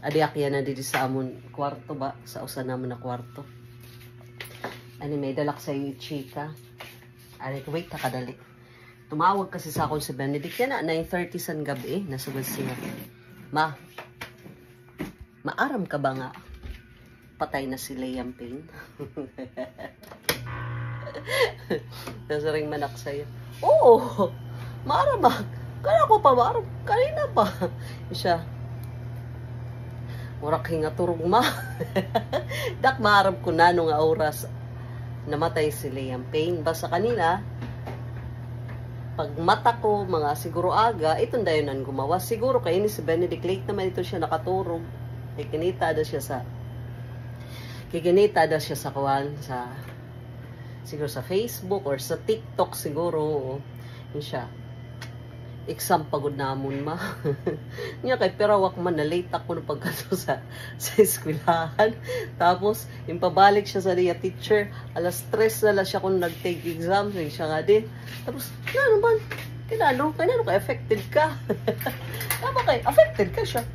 Adiak yan na dito sa amon kwarto ba? Sa usa naman na kwarto. Ani may dalak sa iyo, chika. Ani, wait, takadali. Tumawag kasi sa akon si Benedict. Yan na, 9:30 san gabi. Nasugod siya. Maaram ka ba nga? Patay na si Liam Payne. Nasaring manak sa'yo. Oo! Maaram ba? Kaya ko pa maaram. Kanina pa. Siya. Murak hinga turog ma. Dak maarap ko na nung oras namatay si Liam Payne. Basta kanina, pag mata ko, mga siguro aga, itong dayonan gumawa. Siguro kayo ni si Benedict, late naman ito siya nakaturog. Kikinita daw siya sa kawan, siguro sa Facebook or sa TikTok siguro. Yun siya. Exam pagod namon ma. Niya kay pero wak man na late ako no pagkato sa eskwelahan. Tapos yung pabalik siya sa niya teacher, alas 3 na lang siya kung nag-take exam, siya nga din. Tapos ano man, kinano ka affected ka. Tama kay affected ka siya.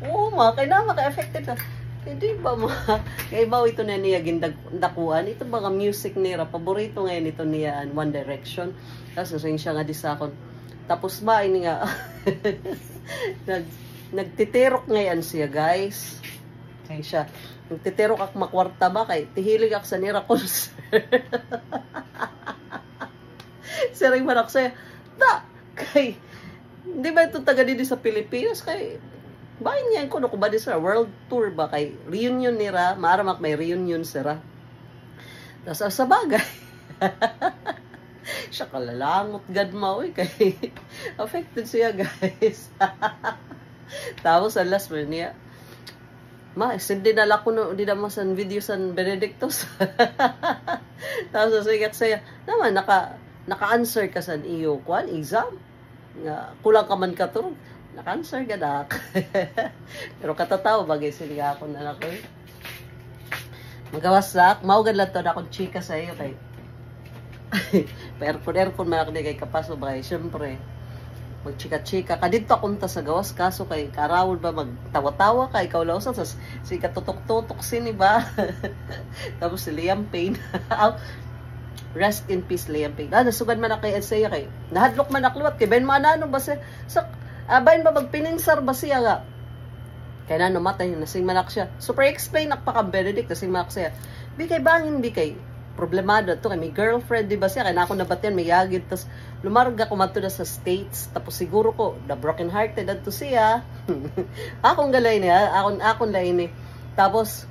Oo ma, kay nama kay affected ka. Hindi ba ma? Kay baw ito na niya gindakuan. Ito mga music nira paborito ngayon ito niya One Direction. Tapos siya nga di sa akon. Tapos ba, ini nga, nagtitirok ngayon siya, guys. Kaya siya, nagtitirok ak makwarta ba, kay tihilig ak sa nira concert. Siring manak siya, kay, hindi ba ito taga dito sa Pilipinas, kay, bahin niya ko, ba di sa world tour ba, kay reunion nira, maaramak may reunion sira. Tapos, sa bagay, siya kalalangot gad mo kay affected siya guys. Tapos ang last mo niya hindi nala ko no, di naman sa video san Benedictus. Tapos sigat saya naman naka-answer ka sa iyo kwan exam nga kulang ka man ka turog naka-answer gadak. Pero katataw bagay sila ako na ako magawasak mao gad lang to na akong chika sa iyo kay Aircon man ako kay kapaso ba syempre magchika-chika kadito akunta sa gawas kaso kay karawol ba magtawa-tawa ka ikaw lang sa si katutok-tutok sini ba. Tapos si Liam Payne rest in peace Liam Payne nasugad man na kay Isaiah kay nahadlok man akluwat kay Ben manano ba sa bain ba magpininsar ba siya nga kay nano matay nasing manak siya super explain nakpa ka Benedict nasing manak siya kay bangin kay problemado to kay may girlfriend di ba siya kay na ako nabatian may yagid tas lumarga ko mato na sa States tapos siguro ko the broken hearted adto siya. Akong galay niya akon lain ni tapos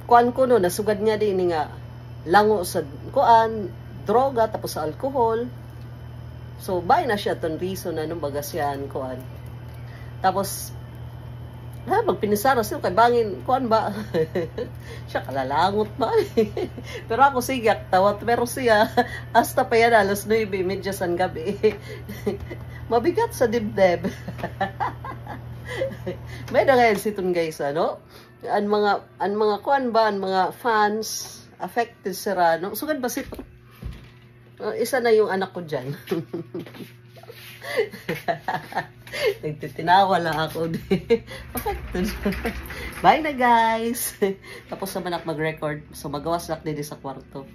kuan ko no nasugad niya din nga lango sa kuan droga tapos sa alcohol so bay na siya ton reason na nung baga siyan kuan tapos magpinisara siya kay bangin kuan ba. Siya kalalangot ba. Pero ako sigak tawat pero siya hasta pa yan alas 9:30 san gabi. Mabigat sa dibdib. May ngayon siton guys ano ang mga kuan ba ang mga fans affected sira no sugad ba sit isa na yung anak ko diyan. Nagtitinawa lang ako. Affected. Bye na guys. Tapos naman ako mag-record. So magawas lang din sa kwarto.